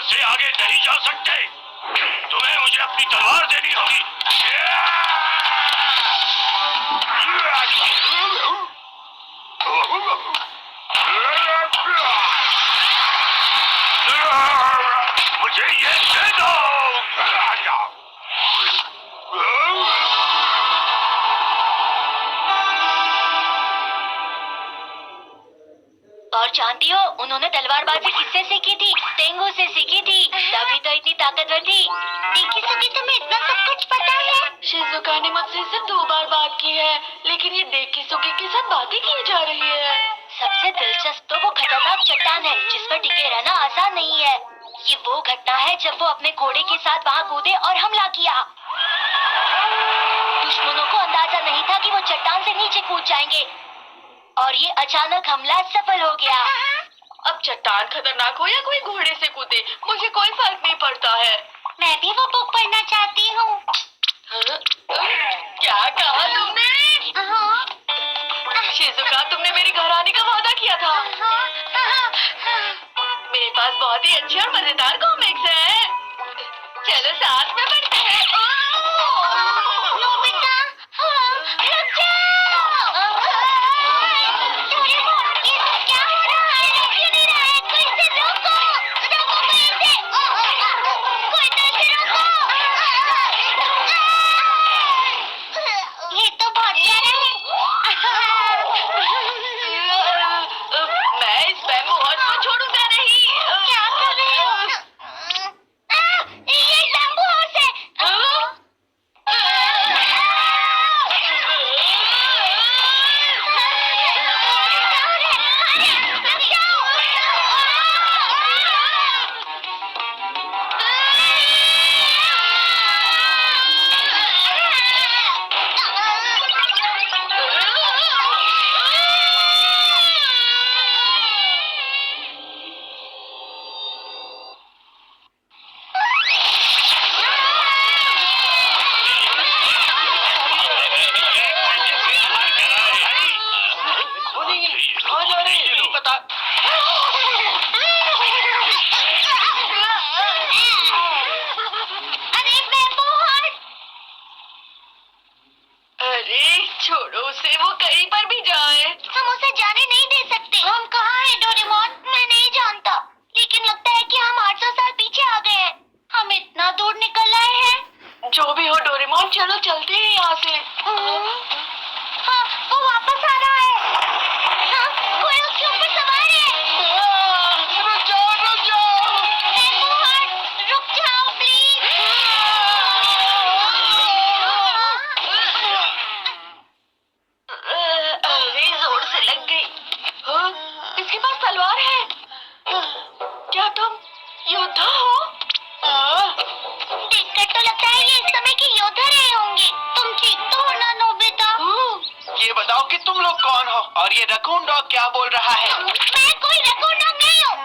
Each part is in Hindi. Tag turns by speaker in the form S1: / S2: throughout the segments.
S1: यहाँ से आगे नहीं जा सकते। तुम्हें मुझे अपनी तलवार देनी होगी। मुझे ये दे दो।
S2: और जानती हो उन्होंने तलवारबाजी किससे सीखी थी? तेंगू से सीखी थी, तभी तो इतनी ताकतवर थी।
S3: डेकिसुगी, तुम्हें इतना सब कुछ पता है?
S2: शिजुका ने मुझसे सिर्फ 2 बार बात की है, लेकिन ये डेकिसुगी के साथ बातें की जा रही है। सबसे दिलचस्प तो वो खतरनाक चट्टान है जिस पर टिके रहना आसान नहीं है। ये वो घटना है जब वो अपने घोड़े के साथ वहाँ कूदे और हमला किया। दुश्मनों को अंदाजा नहीं था कि वो चट्टान से नीचे कूद जाएंगे और ये अचानक हमला सफल हो गया। अब चट्टान खतरनाक हो या कोई घोड़े से कूदे, मुझे कोई फर्क नहीं पड़ता है।
S3: मैं भी वो बुक पढ़ना चाहती हूँ।
S2: क्या कहा तुमने? शिजुका, तुमने मेरे घर आने का वादा किया था। मेरे पास बहुत ही अच्छे और मजेदार कॉमिक्स हैं। चलो साथ में पढ़ते हैं।
S3: नोबिता, रुक जाओ। डोरेमोन, ये क्या हो रहा है? रुक क्यों नहीं रहा है? कोई इसे रोको। रोको कोई इसे। कोई तो इसे रोको। ये तो बहुत प्यारा है।
S2: मैं इस बैम्बू हॉर्स को छोड़ूंगा नहीं।
S3: क्या कर रहे हो? ये बैम्बू हाउस है। अरे बैम्बू हाउस।
S2: अरे छोड़ो उसे, वो कहीं पर भी जाए।
S3: हम उसे जाने नहीं दे सकते। हम कहाँ हैं डोरेमोन? मैं नहीं जानता, लेकिन लगता है कि हम 800 साल पीछे आ गए हैं। हम इतना दूर निकल आए हैं।
S2: जो भी हो डोरेमोन, चलो चलते हैं यहाँ से।
S3: हाँ, वो वापस आ रहा है। हाँ, कोई उसके ऊपर सवार है।
S1: रुक जाओ, रुक जाओ।
S3: बैम्बू हाउस, रुक जाओ प्लीज।
S2: अरे जोर से लग गई। हाँ, इसके पास तलवार है। क्या तुम योद्धा हो?
S3: देखकर तो लगता है ये इस समय के योद्धा रहे होंगे। तुम ठीक तो हो ना नोबिता?
S1: ये बताओ कि तुम लोग कौन हो और ये रकून डॉग क्या बोल रहा है?
S3: मैं कोई रकून डॉग नहीं हूँ।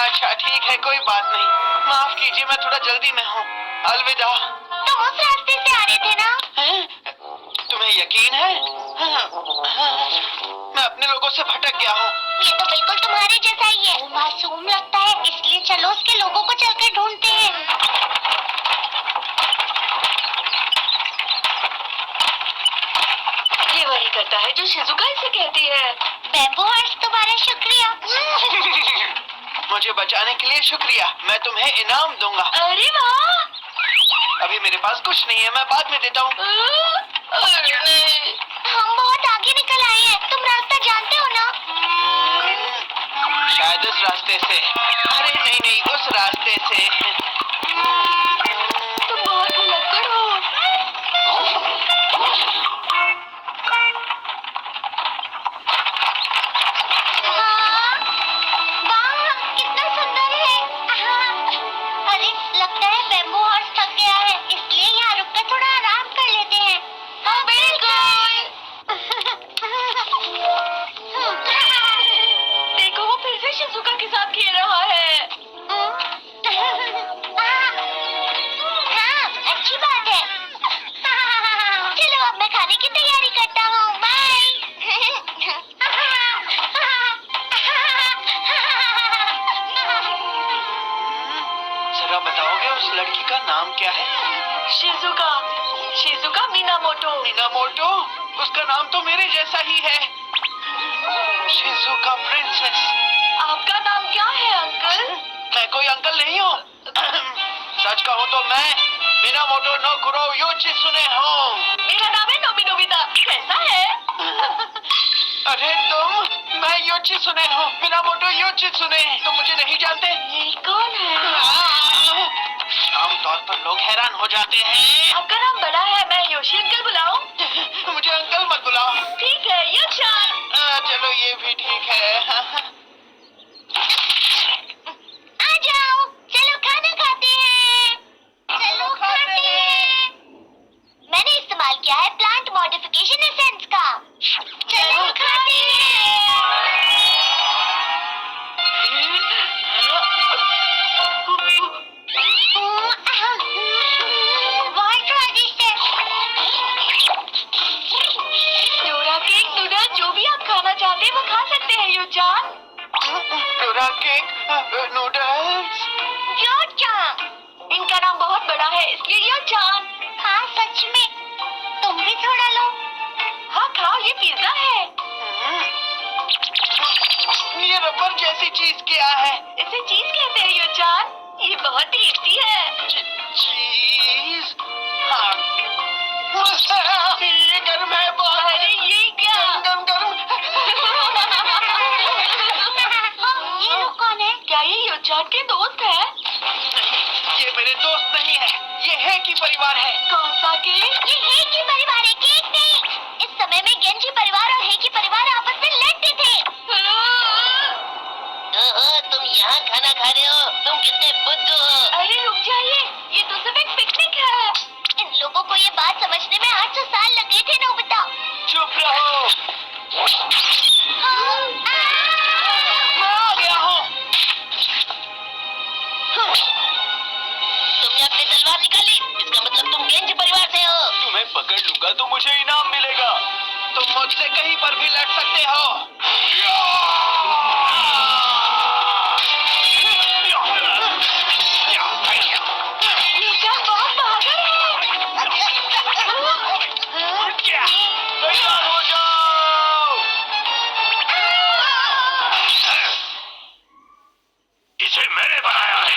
S1: अच्छा ठीक है, कोई बात नहीं। माफ कीजिए, मैं थोड़ा जल्दी में हूँ। अलविदा।
S3: तुम उस रास्ते से आ रहे थे ना?
S1: तुम्हें यकीन है? मैं अपने लोगों से भटक गया हूँ।
S3: ये तो बिल्कुल तुम्हारे जैसा ही है। वो मासूम लगता है, इसलिए चलो उसके लोगों को चलकर ढूंढते हैं।
S2: ये वही करता है जो शिजुका इसे कहती है।
S3: बैम्बू हाउस, तुम्हारा शुक्रिया।
S1: मुझे बचाने के लिए शुक्रिया। मैं तुम्हें इनाम दूंगा।
S2: अरे वाह!
S1: अभी मेरे पास कुछ नहीं है, मैं बाद में देता हूँ।
S3: हम बहुत आगे निकल आए हैं। तुम रास्ता जानते हो ना?
S1: शायद उस रास्ते से। अरे नहीं नहीं, उस रास्ते से।
S2: तुम बहुत भुलक्कड़ हो।
S3: वाह, कितना सुंदर है। अरे लगता है बैम्बू हाउस थक गया है, इसलिए यहाँ रुककर थोड़ा आराम कर लेते हैं।
S2: हाँ बिल्कुल। देखो वो फिर से शिजुका के साथ खेल रहा है।
S1: उसका नाम क्या है?
S2: Shizuka, Shizuka Minamoto.
S1: मिनामोटो? उसका नाम तो मेरे जैसा ही है, शिजुका प्रिंसेस।
S2: आपका नाम क्या है अंकल?
S1: मैं कोई अंकल नहीं हूँ। सच कहूँ तो मैं मिनामोटो नो कुरो योशित्सुने हूँ।
S2: मेरा नाम है नोबी नोबिता। कैसा है?
S1: अरे तुम, मैं योशित्सुने हूँ, मिनामोटो योशित्सुने। तुम मुझे नहीं जानते?
S2: ये कौन है?
S1: आमतौर पर लोग हैरान हो जाते हैं।
S2: आपका नाम बड़ा है, मैं योशी अंकल बुलाऊं?
S1: मुझे अंकल मत बुलाओ।
S2: ठीक है योशान।
S1: चलो ये भी ठीक है।
S3: आ जाओ, चलो खाना खाते हैं। चलो खाते हैं। मैंने इस्तेमाल किया है प्लांट मॉडिफिकेशन एसेंस का। चलो खाते हैं। बहुत स्वादिष्ट है।
S2: डोरा केक, नूडल, जो भी आप खाना चाहते हैं वो खा सकते हैं योचान।
S1: Dora cake, noodles.
S3: योचान,
S2: इनका नाम बहुत बड़ा है इसलिए योचान।
S3: हाँ सच में। तुम भी थोड़ा लो।
S2: हाँ खाओ, ये पिज्जा है।
S1: ये रबर जैसी चीज क्या है?
S2: इसे चीज कहते हैं योचान। ये बहुत टेस्टी है।
S1: चीज? हाँ। ये गर्म है बहुत।
S2: अरे ये क्या?
S1: गर्म गर्म।
S3: ये लोग कौन है?
S2: क्या ये योचान के दोस्त है?
S1: ये मेरे दोस्त नहीं है, ये है कि परिवार है।
S2: कौन सा केक?
S3: ये हेकी परिवार है, केक नहीं। इस समय में गेंजी परिवार और हेकी परिवार आपस में लड़ते थे। तुम यहाँ खाना खा रहे हो? तुम कितने बुद्धू हो?
S2: अरे रुक जाइए, ये तो सिर्फ एक पिकनिक है।
S3: इन लोगों को ये बात समझने में 800 साल लगे थे नोबिता।
S1: चुप रहो, मैं आ गया हूँ।
S3: तुमने अपनी तलवार निकाली, इसका मतलब तुम गेंजी परिवार से हो।
S1: तुम्हें पकड़ लूंगा तो मुझे इनाम मिलेगा। तुम मुझसे कहीं पर भी लड़ सकते हो।
S2: योचान बहुत बहादुर है।
S1: तैयार हो जाओ। इसे मैंने बनाया है।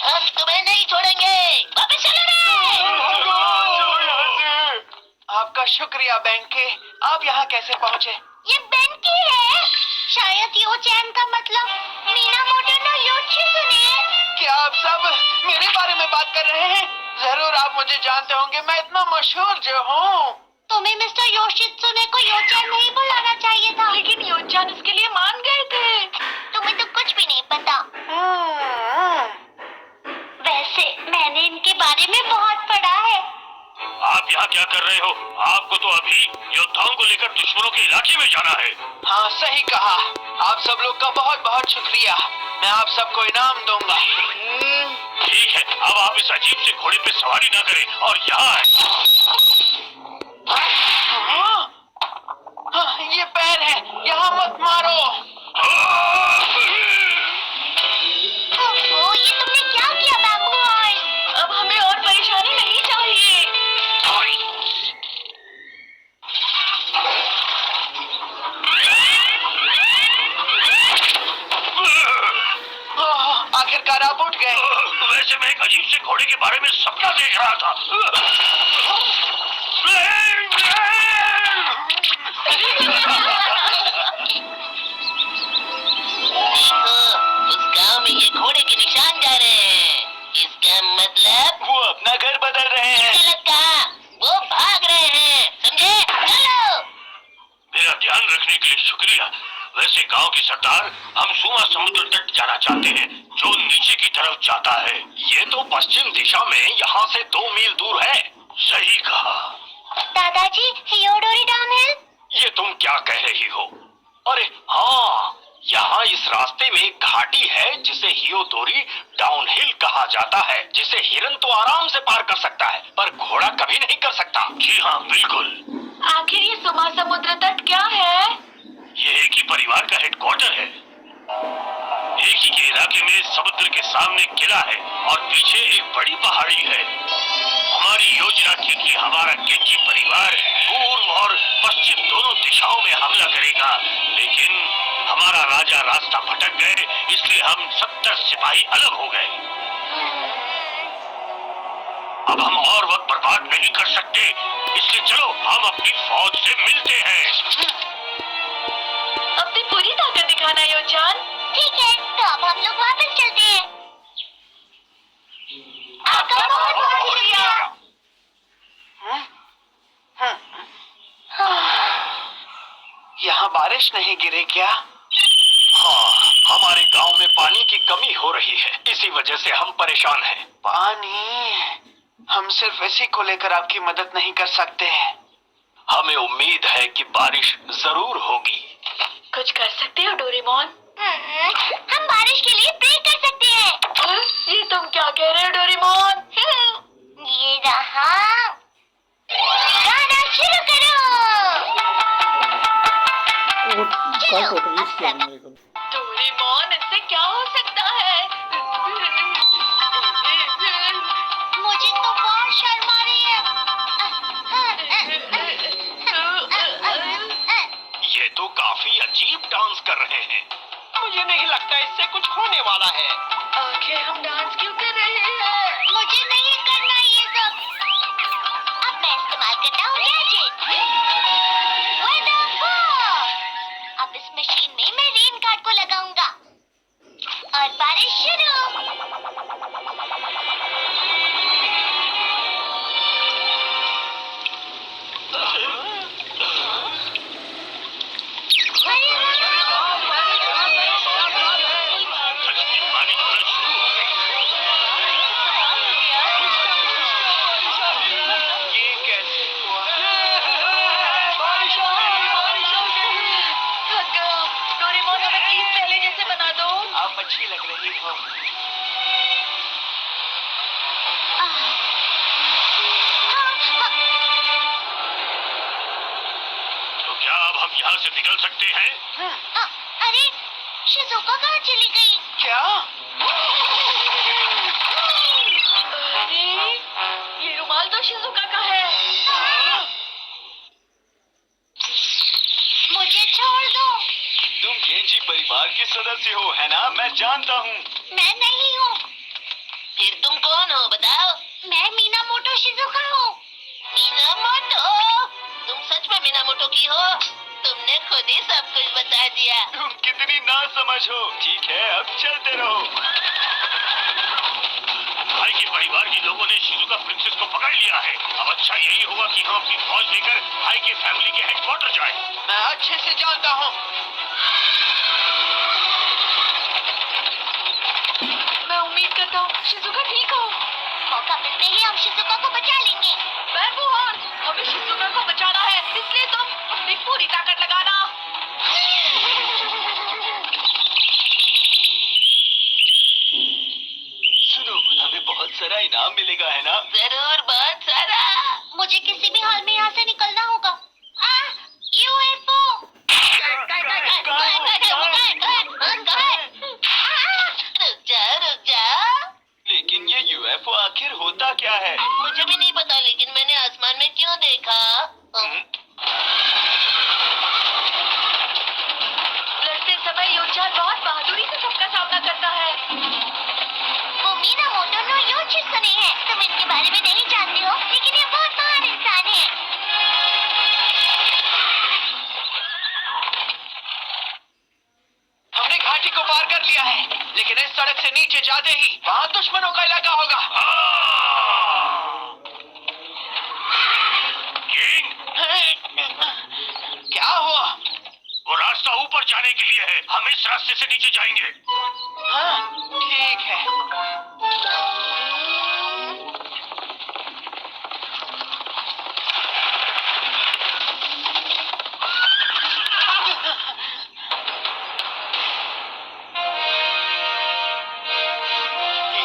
S3: हम तुम्हें नहीं छोड़ेंगे। वापस चलो रे।
S1: आपका शुक्रिया बैंके। आप यहाँ कैसे पहुँचे?
S3: ये बेंकी है। शायद योचैन का मतलब मिनामोटो नो योशित्सुने।
S1: क्या आप सब मेरे बारे में बात कर रहे हैं? जरूर आप मुझे जानते होंगे, मैं इतना मशहूर जो हूँ।
S3: तुम्हें मिस्टर योशित्सुने को योचैन नहीं बुलाना चाहिए था।
S2: लेकिन योचान इसके लिए मान गए थे।
S3: तुम्हें तो कुछ भी नहीं पता। वैसे मैंने इनके बारे में बहुत पढ़ा है।
S4: आप यहाँ क्या कर रहे हो? आपको तो अभी योद्धाओं को लेकर दुश्मनों के इलाके में जाना है।
S1: हाँ सही कहा। आप सब लोग का बहुत बहुत शुक्रिया। मैं आप सबको इनाम दूंगा।
S4: ठीक है, अब आप इस अजीब से घोड़े पे सवारी ना करें और यहाँ
S1: ये पैर है, यहाँ मत मारो।
S3: ओह, ये तुमने क्या किया बैम्बू ऑयल?
S2: अब हमें और परेशानी नहीं चाहिए।
S1: आखिरकार आप उठ गए।
S4: वैसे मैं एक अजीब से घोड़े के बारे में सपना देख रहा था।
S3: देखो, उस गांव में ये घोड़े के निशान जा रहे हैं। इसका मतलब
S1: वो अपना घर बदल रहे हैं।
S3: गलत कहा, वो भाग रहे हैं। समझे? चलो।
S4: मेरा ध्यान रखने के लिए शुक्रिया। वैसे गांव के सरदार, हम सुमा समुद्र तट जाना चाहते हैं, जो नीचे की तरफ जाता है। ये तो पश्चिम दिशा में यहाँ से 2 मील दूर है। सही कहा।
S3: दादाजी, हियोडोरी डाउन हिल।
S4: ये तुम क्या कह रही हो? अरे हाँ, यहाँ इस रास्ते में एक घाटी है जिसे हियोदोरी डाउनहिल कहा जाता है, जिसे हिरन तो आराम से पार कर सकता है पर घोड़ा कभी नहीं कर सकता। जी हाँ बिल्कुल।
S2: आखिर ये सुमा समुद्र तट क्या है?
S4: ये एक ही परिवार का हेडक्वार्टर है। एक ही के इलाके में समुद्र के सामने किला है और पीछे एक बड़ी पहाड़ी है। हमारी योजना थी कि हमारा केंची परिवार पूर्व और पश्चिम दोनों दिशाओं में हमला करेगा, लेकिन हमारा राजा रास्ता भटक गए, इसलिए हम 70 सिपाही अलग हो गए। अब हम और वक्त बर्बाद नहीं कर सकते, इसलिए चलो हम अपनी फौज से मिलते हैं।
S2: अपनी पूरी ताकत दिखाना योचान।
S3: ठीक है, तो अब हम लोग वापस चलते हैं। आपका बहुत बहुत शुक्रिया।
S1: यहाँ बारिश नहीं गिरी क्या?
S4: हाँ, हमारे गांव में पानी की कमी हो रही है, इसी वजह से हम परेशान हैं।
S1: पानी? हम सिर्फ इसी को लेकर आपकी मदद नहीं कर सकते हैं।
S4: हमें उम्मीद है कि बारिश जरूर होगी।
S2: कुछ कर सकते हो डोरेमोन?
S3: हम बारिश के लिए प्रे कर सकते हैं।
S2: ये तुम क्या कह रहे हो डोरेमोन?
S3: ये रहा। गाना शुरू करो।
S2: डोरेमोन, इससे क्या हो सकता है?
S3: मुझे तो बहुत शर्म आ रही है।
S4: ये तो काफी अजीब डांस कर रहे हैं।
S1: मुझे नहीं लगता इससे कुछ होने वाला है।
S2: आखिर हम डांस क्यों कर रहे हैं?
S3: मुझे नहीं करना ये सब। अब मैं इस्तेमाल करता हूँ गैजेट। अब इस मशीन में मैं रेन गार्ड को लगाऊंगा और बारिश शुरू।
S4: पानी पड़ना शुरू हो गई।
S1: ये कैसे हुआ?
S2: थक गया। डोरेमोन, हमें प्लीज पहले जैसे बना दो।
S1: आप अच्छी लग रही हो।
S4: तो क्या अब हम यहाँ से निकल सकते हैं?
S3: अरे, शिज़ुका कहाँ चली गई?
S1: क्या?
S2: अरे, ये रुमाल तो शिज़ुका का है।
S3: मुझे छोड़ दो।
S4: तुम केंजी परिवार के सदस्य हो, है ना? मैं जानता हूँ।
S3: मैं नहीं हूँ।
S2: फिर तुम कौन हो बताओ?
S3: मैं मीनामोटो शिज़ुका हूँ।
S2: मीनामोटो? तुम सच में मीनामोटो की हो? तुमने खुद ही सब कुछ बता दिया।
S4: तुम कितनी ना समझ हो। ठीक है, अब चलते रहो। भाई के परिवार के लोगों ने शिज़ुका प्रिंसेस को पकड़ लिया है। अब अच्छा यही होगा कि हम अपनी फौज लेकर भाई के फैमिली के हेडक्वार्टर जाएं।
S1: मैं अच्छे से जानता हूँ।
S2: मैं उम्मीद करता हूँ शिज़ुका ठीक हो।
S3: मौका मिलते ही हम शिज़ुका को बचा लेंगे।
S2: बैबुआन, हमें शिज़ुका को बचाना है, इसलिए तुम अपनी पूरी ताकत लगाना।
S4: सुनो, हमें बहुत सारा इनाम मिलेगा, है ना?
S2: जरूर, बहुत सारा।
S3: मुझे किसी भी हाल में यहाँ से निकलना होगा। यूएफओ!
S2: रुक जाओ।
S4: लेकिन ये यूएफओ आखिर होता क्या है?
S2: मुझे भी नहीं पता, लेकिन मैंने आसमान में क्यों देखा? लड़ते समय योचान बहुत बहादुरी से सबका सामना करता है।
S3: वो मीनामोटो नो योशित्सुने है। तुम इनके बारे में नहीं जानते हो, लेकिन ये बहुत महान इंसान है।
S1: हमने घाटी को पार कर लिया है, लेकिन इस सड़क से नीचे जाते ही वहाँ दुश्मनों का इलाका होगा।
S4: किंग,
S1: क्या हुआ?
S4: वो रास्ता ऊपर जाने के लिए है। हम इस रास्ते से नीचे जाएंगे।
S1: हाँ, ठीक है।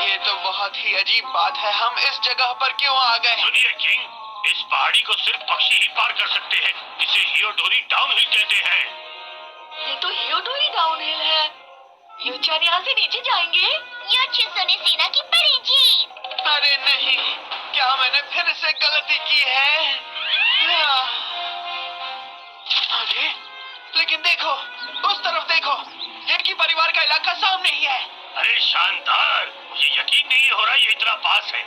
S1: ये तो बहुत ही अजीब बात है। हम इस जगह पर क्यों आ गए?
S4: सुनिए किंग, इस पहाड़ी को सिर्फ पक्षी ही पार कर सकते हैं। इसे हियोडोरी डाउनहिल कहते हैं।
S2: तो ईओटो ही डाउनहिल है। यूचान यहाँ से नीचे जाएंगे।
S3: यो चिसुने सेना की बड़ी जीत।
S1: अरे नहीं, क्या मैंने फिर से गलती की है? अरे लेकिन देखो, उस तरफ देखो, जेटकी परिवार का इलाका सामने ही है।
S4: अरे शानदार, मुझे यकीन नहीं हो रहा ये इतना पास है।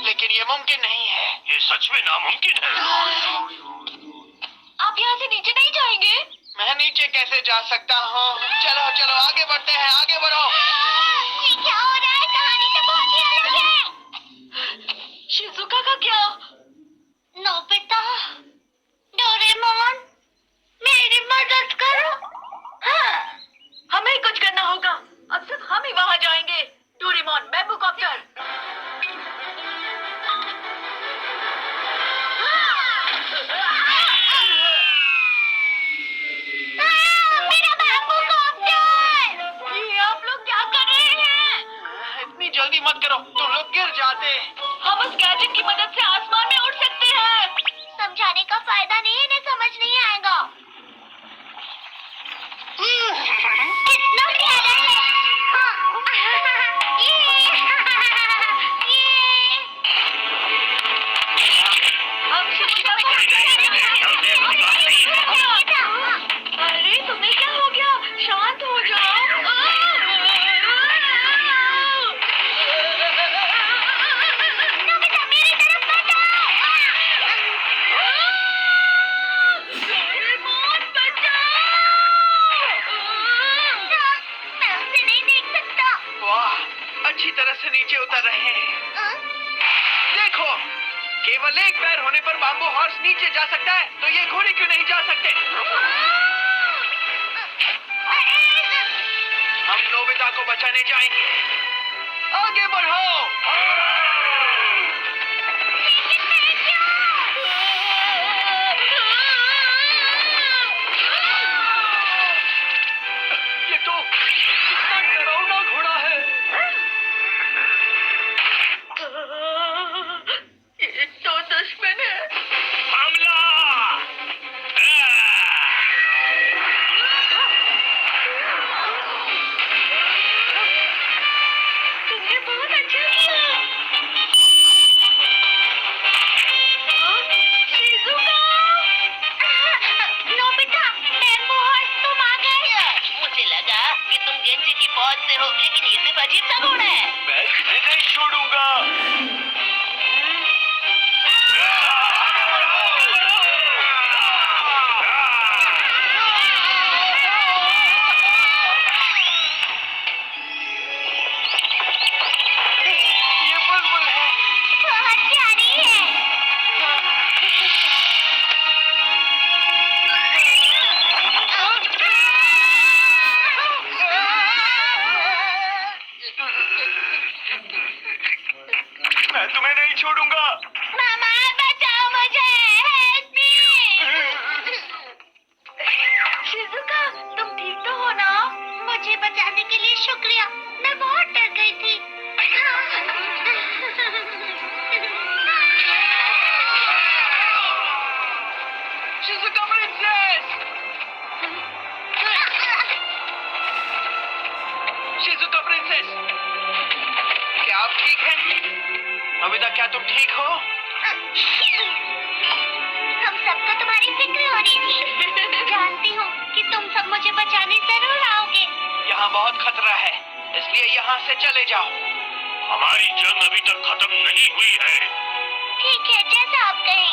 S1: लेकिन ये मुमकिन नहीं है।
S4: ये सच में नामुमकिन है।
S2: आप यहाँ से नीचे नहीं जाएंगे?
S1: मैं नीचे कैसे जा सकता हूँ? चलो चलो आगे बढ़ते हैं, आगे बढ़ो।
S3: ये क्या हो रहा है? कहानी तो बहुत ही अलग है।
S2: शिजुका का क्या?
S3: नोबिता, डोरेमोन, मेरी मदद करो।
S2: हाँ, हमें कुछ करना होगा। अब सिर्फ हम ही वहाँ जाएंगे। Doraemon, bamboo copter.
S3: मेरा बैम्बू कॉप्टर!
S2: ये आप लोग क्या कर रहे हैं?
S1: इतनी जल्दी मत करो, तुम लोग गिर जाते।
S2: हम उस गैजेट की मदद से आसमान में उड़ सकते हैं।
S3: समझाने का फायदा नहीं है, इन्हें समझ नहीं आएगा। कितना प्यारा है।
S2: हम शिजुका को अरे तुम्हें क्या हो गया? शांत हो जाओ।
S3: नोबिता, मेरी तरफ मत आओ।
S2: डोरेमोन, बचाओ!
S3: मैं उसे नहीं देख सकता।
S1: वाह, अच्छी तरह से नीचे उतर रहे हैं। देखो, केवल एक पैर होने पर बाम्बू हॉर्स नीचे जा सकता है, तो ये घोड़े क्यों नहीं जा सकते? हम नोबिता को बचाने जाएंगे। आगे बढ़ो। ये तो कितना डरावना घोड़ा है।
S2: ये तो दुश्मन है।
S4: हमला!
S2: तुमने बहुत अच्छा किया। शिजुका!
S3: नोबिता, बैम्बू हॉर्स तुम आ गए।
S2: मुझे लगा कि तुम गेंजी की फौज से हो, लेकिन ये सिर्फ अजीब सा घोड़ा है।
S1: मैं तुम्हें नहीं छोड़ूंगा। ये बुलबुल है।
S3: बहुत प्यारी है।
S1: मैं तुम्हें नहीं छोड़ूंगा।
S3: मामा, बचाओ मुझे। Help me!
S2: शिजुका, तुम ठीक तो हो ना?
S3: मुझे बचाने के लिए शुक्रिया। मैं बहुत डर गई थी।
S1: Shizuka princess! Shizuka princess! क्या आप ठीक हैं? नोबिता, क्या तुम ठीक हो?
S3: हम सबको तुम्हारी फिक्र हो रही थी। जानती हूँ कि तुम सब मुझे बचाने जरूर आओगे।
S1: यहाँ बहुत खतरा है, इसलिए यहाँ से चले जाओ।
S4: हमारी जंग अभी तक खत्म नहीं हुई है।
S3: ठीक है, जैसा आप कहें।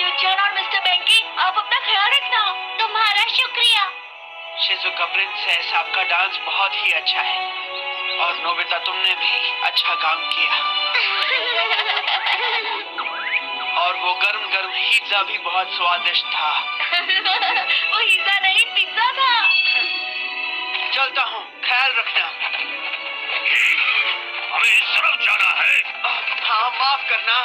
S2: यूचान और मिस्टर बेंकी, आप अपना ख्याल रखना।
S3: तुम्हारा शुक्रिया।
S1: शिजुका प्रिंसेस, आपका डांस बहुत ही अच्छा है। और नोबिता, तुमने भी अच्छा काम किया। और वो गरम गरम पिज्जा भी बहुत स्वादिष्ट था।
S2: वो पिज्जा नहीं, पिज्जा था।
S1: चलता हूँ, ख्याल रखना।
S4: हमें इस तरफ जाना है।
S1: हाँ, माफ करना।